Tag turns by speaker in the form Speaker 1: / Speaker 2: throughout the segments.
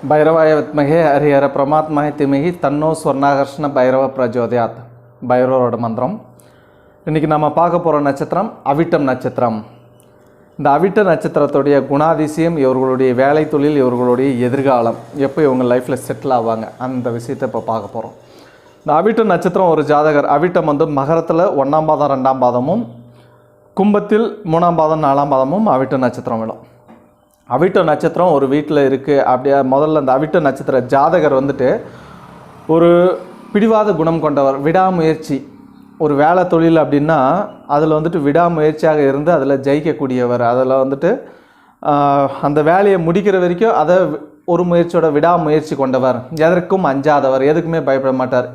Speaker 1: ಭೈರವಾಯ ವಿದ್ಮಹೆ ಹರಿಹರ பிரமாத்மஹே திமஹி தன்னோ ஸ்வர்ணாகர்ஷ்ண பைரவ பிரஜோதயாத் பைரவரோட மந்திரம். இன்றைக்கி நம்ம பார்க்க போகிற நட்சத்திரம் அவிட்டம் நட்சத்திரம். இந்த அவிட்ட நட்சத்திரத்துடைய குணாதிசயம், இவர்களுடைய வேலை தொழில், இவர்களுடைய எதிர்காலம், எப்போ இவங்க லைஃப்பில் செட்டில் ஆவாங்க, அந்த விஷயத்தை இப்போ பார்க்க போகிறோம். இந்த அவிட்ட நட்சத்திரம் ஒரு ஜாதகர், அவிட்டம் வந்து மகரத்தில் 1ஆம் பாதம் 2ஆம் பாதமும், கும்பத்தில் 3ஆம் பாதம் 4ஆம் பாதமும் அவிட்ட நட்சத்திரம் விடும். அவிட்ட நட்சத்திரம் ஒரு வீட்டில் இருக்குது. அப்படியே முதல்ல அந்த அவிட்ட நட்சத்திர ஜாதகர் வந்துட்டு ஒரு பிடிவாத குணம் கொண்டவர், விடாமுயற்சி. ஒரு வேலை தொழில் அப்படின்னா அதில் வந்துட்டு விடாமுயற்சியாக இருந்து அதில் ஜெயிக்கக்கூடியவர். அதில் வந்துட்டு அந்த வேலையை முடிக்கிற வரைக்கும் அதை ஒரு முயற்சியோட விடாமுயற்சி கொண்டவர், எதற்கும் அஞ்சாதவர், எதுக்குமே பயப்பட மாட்டார்,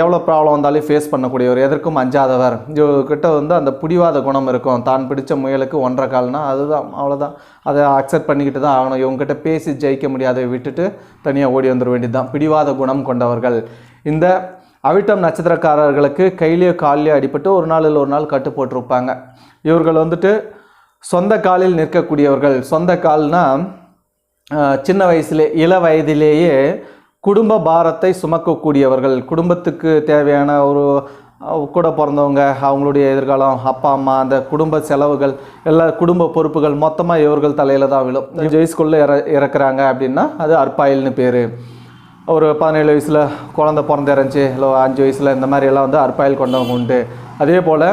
Speaker 1: எவ்வளோ ப்ராப்ளம் வந்தாலும் ஃபேஸ் பண்ணக்கூடியவர், எதற்கும் அஞ்சாதவர். இவர்கிட்ட வந்து அந்த பிடிவாத குணம் இருக்கும். தான் பிடிச்ச முயலுக்கு 1.5 கால்னா அதுதான், அவ்வளோதான், அதை அக்செப்ட் பண்ணிக்கிட்டு தான் ஆகணும். இவங்ககிட்ட பேசி ஜெயிக்க முடியாத விட்டுட்டு தனியாக ஓடி வந்துட வேண்டியது தான். பிடிவாத குணம் கொண்டவர்கள். இந்த அவிட்டம் நட்சத்திரக்காரர்களுக்கு கையிலேயோ காலிலேயோ அடிபட்டு ஒரு நாள் இல்லை ஒரு நாள் கட்டு போட்டிருப்பாங்க. இவர்கள் வந்துட்டு சொந்த காலில் நிற்கக்கூடியவர்கள். சொந்த கால்னால் சின்ன வயசுலே, இள வயதிலேயே குடும்ப பாரத்தை சுமக்கக்கூடியவர்கள். குடும்பத்துக்கு தேவையான ஒரு கூட பிறந்தவங்க, அவங்களுடைய எதிர்காலம், அப்பா அம்மா, அந்த குடும்ப செலவுகள், எல்லா குடும்ப பொறுப்புகள் மொத்தமாக இவர்கள் தலையில் தான் விழும். 5 வயசுக்குள்ளே இறக்குறாங்க அப்படின்னா அது அற்பாயில்னு பேர். ஒரு 17 வயசில் குழந்த பிறந்து இறஞ்சி, இல்லை 5 வயசில், இந்த மாதிரி எல்லாம் வந்து அற்பாயில் கொண்டவங்க உண்டு. அதே போல்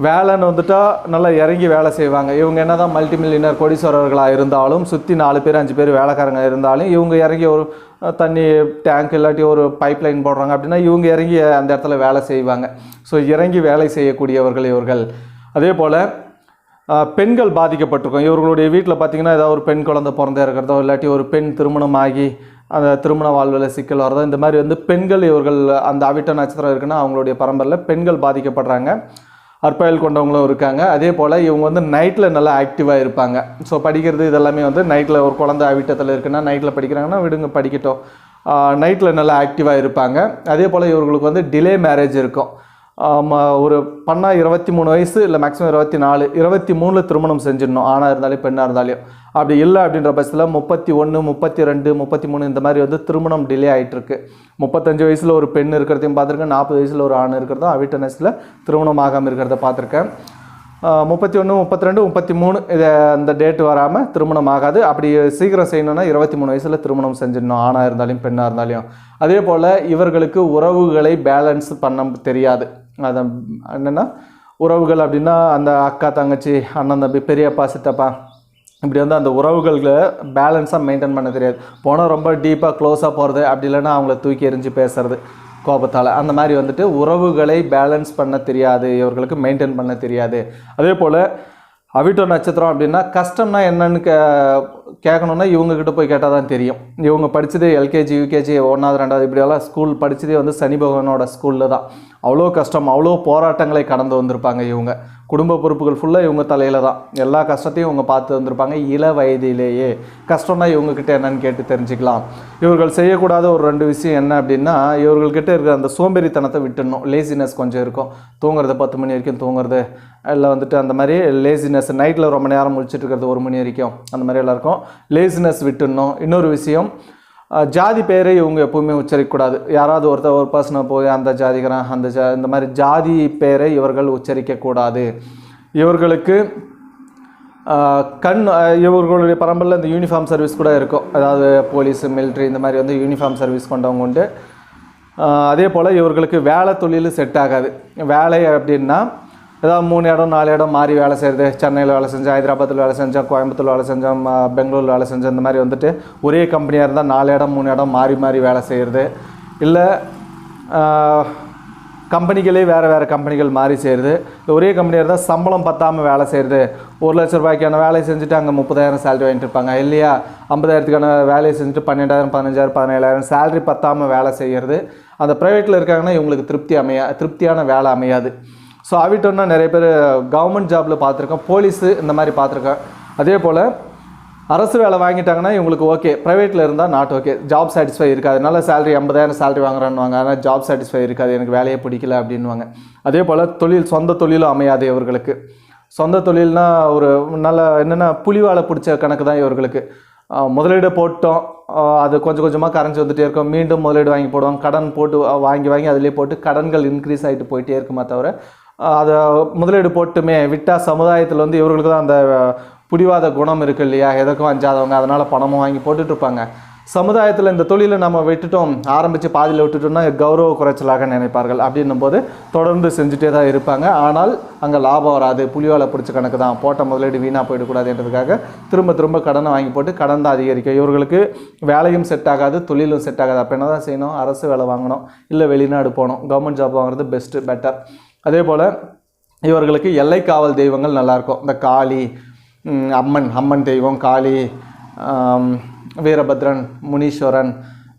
Speaker 1: வேலைன்னு வந்துட்டால் நல்லா இறங்கி வேலை செய்வாங்க. இவங்க என்ன தான் மல்டி மில்லியனர் கோடீஸ்வரர்களாக இருந்தாலும், சுற்றி 4 பேர் 5 பேர் வேலைக்காரங்க இருந்தாலும், இவங்க இறங்கி ஒரு தண்ணி டேங்க் இல்லாட்டி ஒரு பைப் லைன் போடுறாங்க அப்படின்னா இவங்க இறங்கி அந்த இடத்துல வேலை செய்வாங்க. ஸோ இறங்கி வேலை செய்யக்கூடியவர்கள் இவர்கள். அதே போல் பெண்கள் பாதிக்கப்பட்டிருக்கும். இவர்களுடைய வீட்டில் பார்த்திங்கன்னா ஏதாவது ஒரு பெண் குழந்தை பிறந்த இருக்கிறதோ, இல்லாட்டி ஒரு பெண் திருமணமாகி அந்த திருமண வாழ்வில் சிக்கல் வரதோ, இந்த மாதிரி வந்து பெண்கள், இவர்கள் அந்த அவிட்ட நட்சத்திரம் இருக்குன்னா அவங்களுடைய பரம்பரையில் பெண்கள் பாதிக்கப்படுறாங்க. அற்பாயில் கொண்டவங்களும் இருக்காங்க. அதே போல் இவங்க வந்து நைட்டில் நல்லா ஆக்டிவாக இருப்பாங்க. ஸோ படிக்கிறது இதெல்லாமே வந்து நைட்டில், ஒரு குழந்தை அவிட்டத்தில் இருக்குன்னா நைட்டில் படிக்கிறாங்கன்னா விடுங்க படிக்கட்டும், நைட்டில் நல்லா ஆக்டிவாக இருப்பாங்க. அதே போல் இவர்களுக்கு வந்து டிலே மேரேஜ் இருக்கும். ஒரு பண்ணால் 23 வயசு இல்லை மேக்ஸிமம் 24, 23 திருமணம் செஞ்சிடணும், ஆணாக இருந்தாலும் பெண்ணாக இருந்தாலும். அப்படி இல்லை அப்படின்ற பட்சத்தில் 31, 32, 33 இந்த மாதிரி வந்து திருமணம் டிலே ஆகிட்டுருக்கு. 35 வயசில் ஒரு பெண் இருக்கிறதையும் பார்த்துருக்கேன், 40 வயசில் ஒரு ஆண் இருக்கிறதும் அவிட்ட நட்சத்திரத்தில் திருமணம் ஆகாமல் இருக்கிறத பார்த்துருக்கேன். 31, 32, 33 இதை அந்த டேட்டு வராமல் திருமணம் ஆகாது. அப்படி சீக்கிரம் செய்யணுன்னா 23 வயசில் திருமணம் செஞ்சிடணும், ஆணாக இருந்தாலும் பெண்ணாக இருந்தாலும். அதே போல் இவர்களுக்கு உறவுகளை பேலன்ஸ் பண்ண தெரியாது. அது என்னென்னா உறவுகள் அப்படின்னா அந்த அக்கா தங்கச்சி, அண்ணன் தம்பி, பெரியப்பா சித்தப்பா, இப்படி வந்து அந்த உறவுகளை பேலன்ஸாக மெயின்டைன் பண்ண தெரியாது. போனால் ரொம்ப டீப்பாக க்ளோஸாக போகிறது, அப்படி இல்லைன்னா அவங்கள தூக்கி எறிஞ்சு பேசுறது கோபத்தால், அந்த மாதிரி வந்துட்டு உறவுகளை பேலன்ஸ் பண்ண தெரியாது, இவர்களுக்கு மெயின்டைன் பண்ண தெரியாது. அதே போல் அவிட்ட நட்சத்திரம் அப்படின்னா கஷ்டம்னா என்னன்னு கேட்கணுன்னா இவங்ககிட்ட போய் கேட்டால் தான் தெரியும். இவங்க படித்தது எல்கேஜி, யூகேஜி, 1ஆவது 2ஆவது இப்படியெல்லாம் ஸ்கூல் படித்ததே வந்து சனி பகவானோட ஸ்கூலில் தான். அவ்வளோ கஷ்டம், அவ்வளோ போராட்டங்களை கடந்து வந்திருப்பாங்க இவங்க. குடும்ப பொறுப்புகள் ஃபுல்லாக இவங்க தலையில் தான். எல்லா கஷ்டத்தையும் இவங்க பார்த்து வந்திருப்பாங்க இள வயதிலேயே. கஷ்டம்னா இவங்கக்கிட்ட என்னன்னு கேட்டு தெரிஞ்சுக்கலாம். இவர்கள் செய்யக்கூடாத ஒரு 2 விஷயம் என்ன அப்படின்னா, இவர்கள்கிட்ட இருக்கிற அந்த சோம்பேறித்தனத்தை விட்டுடணும். லேசினஸ் கொஞ்சம் இருக்கும். தூங்குறது 10 மணி வரைக்கும் தூங்குறது, இல்லை வந்துட்டு அந்த மாதிரி லேசினஸ், நைட்டில் ரொம்ப நேரம் முடிச்சுட்டு இருக்கிறது 1 மணி வரைக்கும், அந்த மாதிரி எல்லாம் இருக்கும். லேசினஸ் விட்டுடணும். இன்னொரு விஷயம், ஜாதி பேரை இவங்க எப்போவுமே உச்சரிக்கக்கூடாது. யாராவது ஒரு பர்சனை போய் அந்த ஜாதிக்கிறான், இந்த மாதிரி ஜாதி பேரை இவர்கள் உச்சரிக்கக்கூடாது. இவர்களுக்கு இவர்களுடைய பரம்பரையில் இந்த யூனிஃபார்ம் சர்வீஸ் கூட இருக்கும். அதாவது போலீஸ், மிலிட்ரி, இந்த மாதிரி வந்து யூனிஃபார்ம் சர்வீஸ் கொண்டவங்க உண்டு. அதே போல் இவர்களுக்கு வேலை தொழில் செட் ஆகாது. வேலை அப்படின்னா ஏதாவது 3 இடம் 4 இடம் மாறி வேலை செய்கிறது. சென்னையில் வேலை செஞ்சேன், ஹைதராபாத்தில் வேலை செஞ்சேன், கோயம்புத்தூர் வேலை செஞ்சோம், பெங்களூரில் வேலை செஞ்சேன், இந்த மாதிரி வந்துட்டு ஒரே கம்பெனியாக இருந்தால் 4 இடம் 3 இடம் மாறி மாறி வேலை செய்கிறது. இல்லை கம்பெனிகளே வேறு கம்பெனிகள் மாறி செய்கிறது. ஒரே கம்பெனியாக இருந்தால் சம்பளம் பத்தாமல் வேலை செய்கிறது. 1 லட்ச ரூபாய்க்கான வேலையை செஞ்சுட்டு அங்கே 30,000 சேலரி வாங்கிட்டு இருப்பாங்க. இல்லையா 50,000க்கான வேலையை செஞ்சுட்டு 12,000, 15,000, 17,000 சேலரி பத்தாமல் வேலை செய்கிறது. அந்த ப்ரைவேட்டில் இருக்காங்கன்னா இவங்களுக்கு திருப்தியான வேலை அமையாது. ஸோ அவிட்டோன்னா நிறைய பேர் கவர்மெண்ட் ஜாபில் பார்த்துருக்கோம், போலீஸு இந்த மாதிரி பார்த்துருக்கேன். அதே போல் அரசு வேலை வாங்கிட்டாங்கன்னா இவங்களுக்கு ஓகே, ப்ரைவேட்டில் இருந்தால் நாட் ஓகே, ஜாப் சாட்டிஸ்ஃபை இருக்காது. அதனால சேலரி 50,000 சேலரி வாங்குறான்னுவாங்க, ஆனால் ஜாப் சாட்டிஸ்ஃபை இருக்காது, எனக்கு வேலையே பிடிக்கல அப்படின்வாங்க. அதே போல் சொந்த தொழிலும் அமையாது இவர்களுக்கு. சொந்த தொழில்னால் ஒரு நல்ல என்னென்னா புலிவாலை பிடிச்ச கணக்கு தான் இவர்களுக்கு. முதலீடு போட்டோம், அது கொஞ்சம் கொஞ்சமாக கரைஞ்சி வந்துகிட்டே இருக்கும். மீண்டும் முதலீடு வாங்கி போடுவாங்க, கடன் போட்டு வாங்கி அதிலே போட்டு கடன்கள் இன்க்ரீஸ் ஆகிட்டு போயிட்டே இருக்குமே தவிர அதை முதலீடு போட்டுமே விட்டால் சமுதாயத்தில் வந்து இவர்களுக்கு தான் அந்த பிடிவாத குணம் இருக்குது இல்லையா, எதுக்கும் அஞ்சாதவங்க, அதனால் பணமும் வாங்கி போட்டுட்ருப்பாங்க. சமுதாயத்தில் இந்த தொழிலை நம்ம விட்டுட்டோம், ஆரம்பித்து பாதியில் விட்டுட்டோம்னா கௌரவ குறைச்சலாக நினைப்பார்கள். அப்படின்னும் போது தொடர்ந்து செஞ்சுட்டே தான் இருப்பாங்க. ஆனால் அங்கே லாபம் வராது, புலிவாலை பிடிச்ச கணக்கு தான், போட்ட முதலீடு வீணாக போயிடக்கூடாதுன்றதுக்காக திரும்ப கடனை வாங்கி போட்டு கடன் தான் அதிகரிக்கும். இவர்களுக்கு வேலையும் செட் ஆகாது, தொழிலும் செட் ஆகாது. அப்போ என்ன தான் செய்யணும், அரசு வேலை வாங்கணும், இல்லை வெளிநாடு போகணும். கவர்மெண்ட் ஜாப் வாங்குறது பெட்டர். அதே போல் இவர்களுக்கு எல்லை காவல் தெய்வங்கள் நல்லாயிருக்கும். இந்த காளி, அம்மன் தெய்வம், காளி, வீரபத்ரன், முனீஸ்வரன்,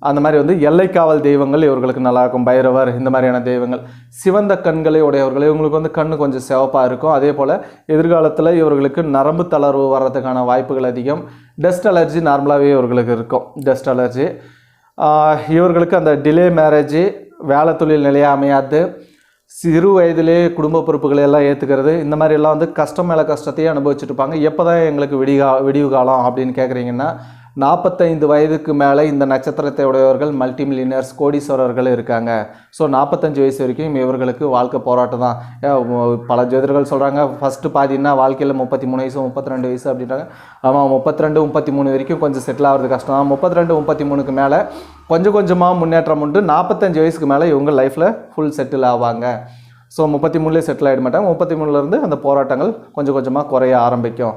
Speaker 1: அந்த மாதிரி வந்து எல்லைக்காவல் தெய்வங்கள் இவர்களுக்கு நல்லாயிருக்கும். பைரவர், இந்த மாதிரியான தெய்வங்கள். சிவந்த கண்களை உடையவர்கள், இவங்களுக்கு வந்து கண்ணு கொஞ்சம் சிவப்பாக இருக்கும். அதே போல் எதிர்காலத்தில் இவர்களுக்கு நரம்பு தளர்வு வர்றதுக்கான வாய்ப்புகள் அதிகம். டஸ்ட் அலர்ஜி நார்மலாகவே இவர்களுக்கு இருக்கும். டஸ்ட் அலர்ஜி இவர்களுக்கு அந்த டிலே மேரேஜ், வேலை தொழில் நிலையாக அமையாது, சிறு வயதிலே குடும்ப பொறுப்புகளை எல்லாம் ஏற்றுக்கிறது, இந்த மாதிரிலாம் வந்து கஷ்டம் மேலே கஷ்டத்தையே அனுபவிச்சுட்டு இருப்பாங்க. எப்போ தான் எங்களுக்கு விடிவு காலம் அப்படின்னு கேட்குறீங்கன்னா 45 வயதுக்கு மேலே இந்த நட்சத்திரத்தை உடையவர்கள் மல்டி மில்லியனர்ஸ், கோடீஸ்வரர்கள் இருக்காங்க. ஸோ 45 வயசு வரைக்கும் இவர்களுக்கு வாழ்க்கை போராட்டம் தான். பல ஜோதிடர்கள் சொல்கிறாங்க ஃபஸ்ட்டு பாதின்னா வாழ்க்கையில் 33 வயசு 32 வயசு அப்படின்றாங்க. ஆமாம், 32 33 வரைக்கும் கொஞ்சம் செட்டில் ஆகிறது கஷ்டம். 32 33க்கு மேலே கொஞ்சம் கொஞ்சமாக முன்னேற்றம் உண்டு. 45 வயசுக்கு மேலே இவங்க லைஃப்பில் ஃபுல் செட்டில் ஆவாங்க. ஸோ 33லேயே செட்டில் ஆகிட மாட்டாங்க. 33லேருந்து அந்த போராட்டங்கள் கொஞ்சம் கொஞ்சமாக குறைய ஆரம்பிக்கும்.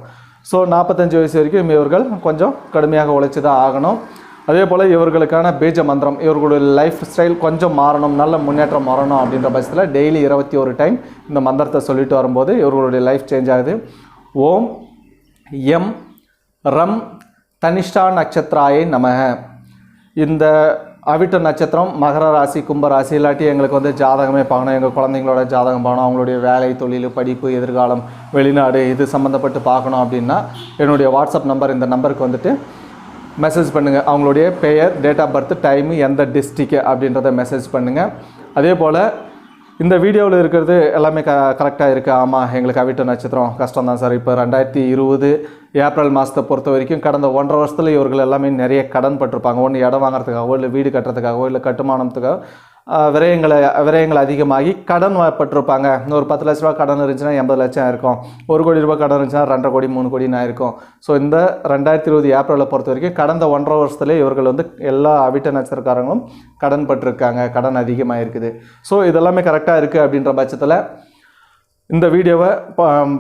Speaker 1: ஸோ 45 வயசு வரைக்கும் இவர்கள் கொஞ்சம் கடுமையாக உழைச்சி தான் ஆகணும். அதே போல் இவர்களுக்கான பீஜ மந்திரம், இவர்களுடைய லைஃப் ஸ்டைல் கொஞ்சம் மாறணும், நல்ல முன்னேற்றம் வரணும் அப்படின்ற பட்சத்தில் டெய்லி 21 டைம் இந்த மந்திரத்தை சொல்லிட்டு வரும்போது இவர்களுடைய லைஃப் சேஞ்ச் ஆகுது. ஓம் எம் ரம் தனிஷ்டா நட்சத்திராயை நமக. இந்த அவிட்ட நட்சத்திரம் மகர ராசி, கும்ப ராசி, இல்லாட்டி எங்களுக்கு வந்து ஜாதகமே பார்க்கணும், எங்கள் குழந்தைங்களோட ஜாதகம் பார்க்கணும், அவங்களுடைய வேலை, தொழில், படிப்பு, எதிர்காலம், வெளிநாடு இது சம்மந்தப்பட்டு பார்க்கணும் அப்படின்னா என்னுடைய வாட்ஸ்அப் நம்பர், இந்த நம்பருக்கு வந்துட்டு மெசேஜ் பண்ணுங்கள். அவங்களுடைய பெயர், டேட் ஆஃப் பர்த், டைமு, எந்த டிஸ்ட்ரிக்கு அப்படின்றத மெசேஜ் பண்ணுங்கள். அதே போல் இந்த வீடியோவில் இருக்கிறது எல்லாமே கரெக்டாக இருக்குது. ஆமாம், எங்களுக்கு அவிட்ட நட்சத்திரம் கஷ்டம் தான் சார். இப்போ 2020 ஏப்ரல் மாதத்தை பொறுத்த வரைக்கும் கடந்த 1.5 வருஷத்தில் இவர்கள் எல்லாமே நிறைய கடன் பட்டிருப்பாங்க. ஒன்று இடம் வாங்குறதுக்காகவோ, இல்லை வீடு கட்டுறதுக்காகவோ, இல்லை கட்டுமானத்துக்காக விரயங்கள் அதிகமாகி கடன் பட்டிருப்பாங்க. ஒரு 10 லட்ச ரூபா கடன் இருந்துச்சுன்னா 80 லட்சம் இருக்கும். 1 கோடி ரூபாய் கடன் இருந்துச்சுன்னா 2.5 கோடி 3 கோடின்னு இருக்கும். ஸோ இந்த 2020 ஏப்ரலை பொறுத்த வரைக்கும் கடந்த 1.5 வருஷத்துலேயே இவர்கள் வந்து எல்லா அவிட்ட நட்சத்திரக்காரங்களும் கடன் பட்டிருக்காங்க, கடன் அதிகமாக இருக்குது. ஸோ இதெல்லாமே கரெக்டாக இருக்குது அப்படின்ற பட்சத்தில் இந்த வீடியோவை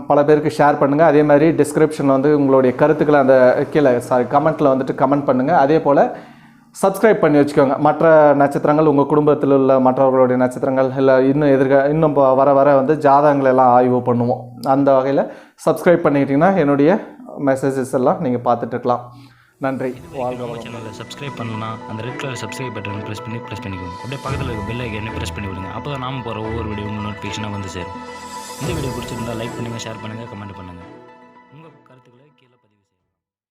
Speaker 1: பல பேருக்கு ஷேர் பண்ணுங்கள். அதே மாதிரி டிஸ்கிரிப்ஷனில் வந்து உங்களுடைய கருத்துக்களை அந்த கீழே கமெண்ட்டில் வந்துட்டு கமெண்ட் பண்ணுங்கள். அதே போல் சப்ஸ்கிரைப் பண்ணி வச்சுக்கோங்க. மற்ற நட்சத்திரங்கள், உங்கள் குடும்பத்தில் உள்ள மற்றவர்களுடைய நட்சத்திரங்கள், இல்லை இன்னும் வர வந்து ஜாதகங்கள் எல்லாம் ஆய்வு பண்ணுவோம். அந்த வகையில் சப்ஸ்கிரைப் பண்ணிக்கிட்டிங்கன்னா என்னுடைய மெசேஜஸ் எல்லாம் நீங்கள் பார்த்துட்ருக்கலாம். நன்றி.
Speaker 2: சேனலில் சப்ஸ்கிரைப் பண்ணலாம், அந்த red colour subscribe button press பண்ணிக்கோங்க. அப்படியே பக்கத்தில் இருக்க பெல் ஐக்கனை ப்ரெஸ் பண்ணி விடுங்க. அப்போ தான் நாம போகிற ஒவ்வொரு வீடியோ உங்களுக்கு நோட்டிஃபிகேஷனாக வந்து சேரும். இந்த வீடியோ பிடிச்சிருந்தால் லைக் பண்ணுங்கள், ஷேர் பண்ணுங்கள், கமெண்ட் பண்ணுங்கள்.